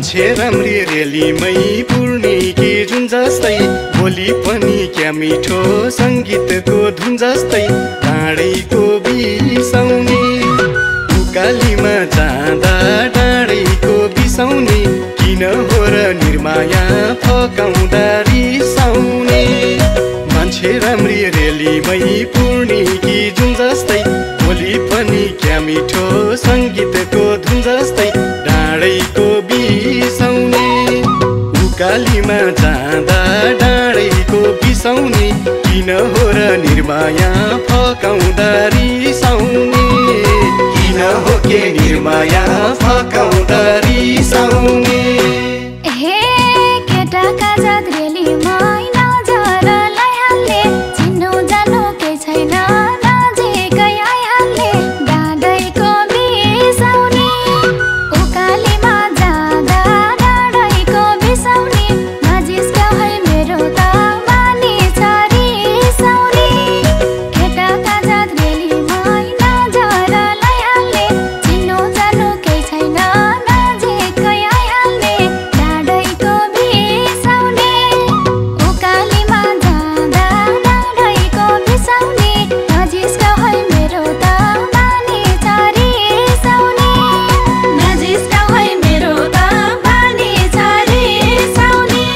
मान्छे राम्री रेलीमै पूर्णी कि जुन जस्तै बोली पनि क्या मिठो सङ्गीतको धुन जस्तै डाँडैको बिसाउने उकालीमा जाँदा डाँडैको बिसाउने किन हो र निर्माया फकाउँदा रिसाउने मान्छे राम्री रेलीमै पूर्णी कि जुन जस्तै बोली पनि क्या मिठो सङ्गीतको धुन जस्तै डाँडैको बिसाउने उकालीमा जाँदा डाँडैको बिसाउने किन हो र निर्माया फकाउँदा रिसाउने किन हो के निर्माया फकाउँदा रिसाउने हे केटाका जात रेलीमा नजर लगाइहाल्ने चिन्नु जान्नु केही छैन नजिकै आइहाल्ने डाँडैको बिसाउने उकालीमा जाँदा डाँडैको बिसाउने नजिस्क्याउ है मेरो त मानी छ रिसाउने केटाका जात रेलीमा नजर लगाइहाल्ने चिन्नु जान्नु केही छैन नजिकै आइहाल्ने डाँडैको बिसाउने उकालीमा जाँदा डाँडैको बिसाउने नजिस्क्याउ है मेरो त मानी छ रिसाउने नजिस्क्याउ है मेरो त मानी छ रिसाउने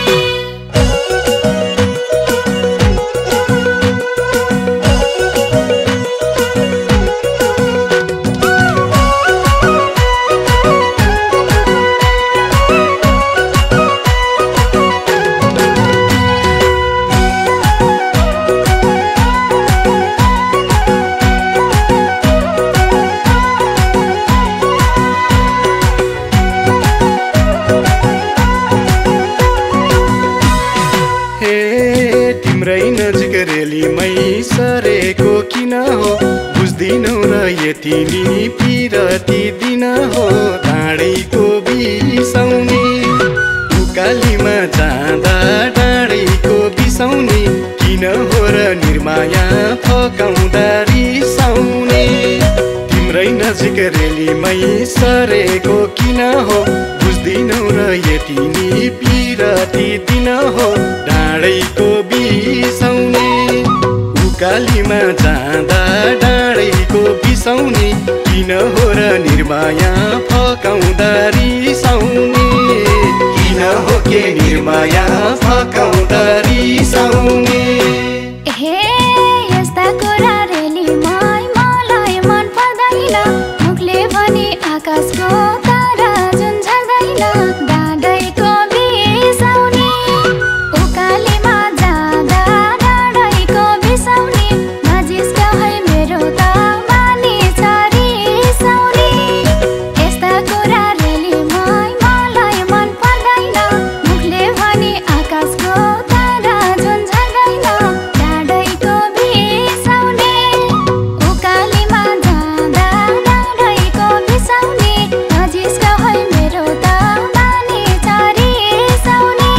हे तिम्रै नजिक रेलीमै सरेको किन हो बुझ्दिनौ र यति नि पिरती दिन हो डाँडैको बिसाउने उकालीमा जाँदा डाँडैको बिसाउने किन हो र निर्माया फकाउँदा रिसाउने तिम्रै नजिक रेलीमै सरेको किन हो बुझ्दिनौ र यति नि पिरती दिन हो डाँडैको बिसाउने उकालीमा जाँदा डाँडैको बिसाउने किन हो र निर्माया फकाउँदा रिसाउने किन हो के निर्माया फकाउँदा रिसाउने हे यस्ता कुरा रेलीमा मलाई मन पर्दैन मुखले पनि आकाशको तारा जुन झर्दैन डाँडैको बिसाउने उकालीमा जाँदा डाँडैको बिसाउने नजिस्क्याउ है मेरो त मानी छ रिसाउने यस्ता कुरा रेलीमा मलाई मन पर्दैन मुखले पनि आकाशको तारा जुन झर्दैन डाँडैको बिसाउने उकालीमा जाँदा डाँडैको बिसाउने नजिस्क्याउ है मेरो त मानी छ रिसाउने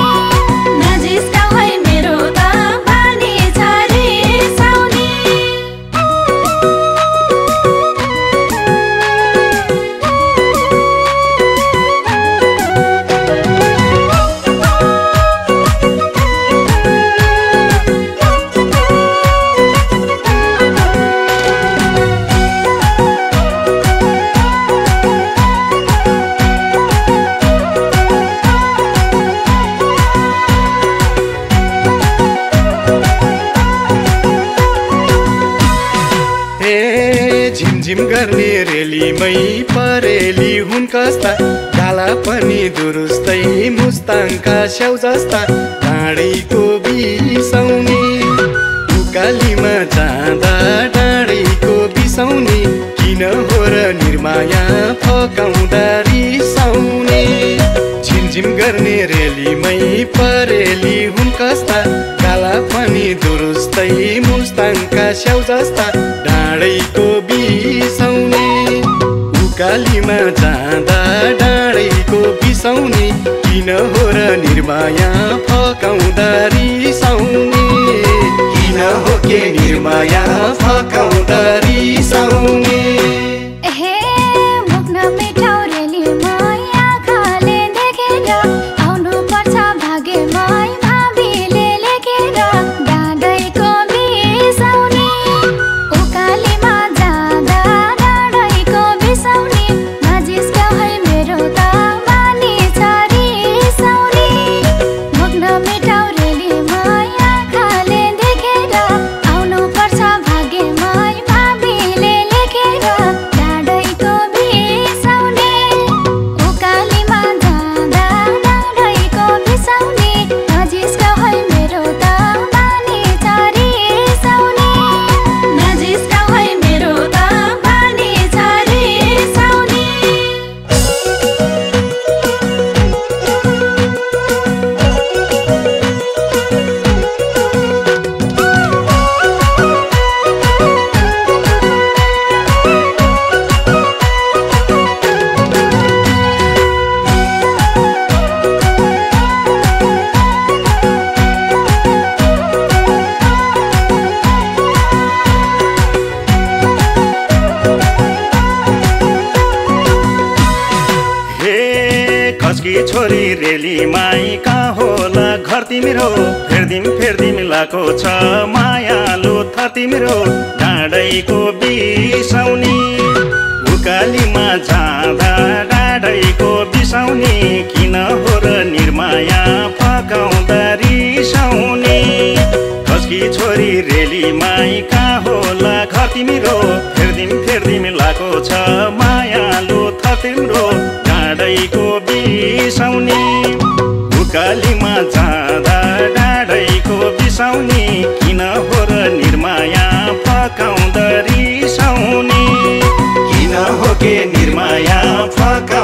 नजिस्क्याउ है मेरो त मानी छ रिसाउने हे झिमझिम गर्ने रेलीमै परेली हुन् कस्ता काला पनि दुरुस्तै मुस्ताङका स्याउ जस्ता डाँडैको बिसाउने उकालीमा जाँदा डाँडैको बिसाउने किन हो र निर्माया फकाउँदा रिसाउने झिमझिम गर्ने रेलीमै परेली हुन् कस्ता काला पनि दुरुस्तै मुस्ताङका स्याउ जस्ता डाँडैको बिसाउने उकालीमा जाँदा डाँडैको बिसाउने किन हो र निर्माया फकाउँदा रिसाउने किन हो के निर्माया फकाउँदा रिसाउने हे मुख नमेटाउ रेलीमा आँखाले देखेन खस्की छोरी रेली माई कहाँ होला घर तिम्रो फेर्दिम लाको छ मायालु थ तिम्रो डाँडैको बिसाउनी उकालीमा जाँदा डाँडैको बिसाउनी किन हो र निर्माया फकाउँदा रिसाउने खस्की छोरी रेली माई कहाँ होला घर तिम्रो फेर्दिम लाको छ मायालु थ तिम्रो डाँडैको बिसाउनी उकालीमा जाँदा डाँडैको बिसाउनी किन हो र निर्माया फकाउँदा रिसाउने किन हो के निर्माया फका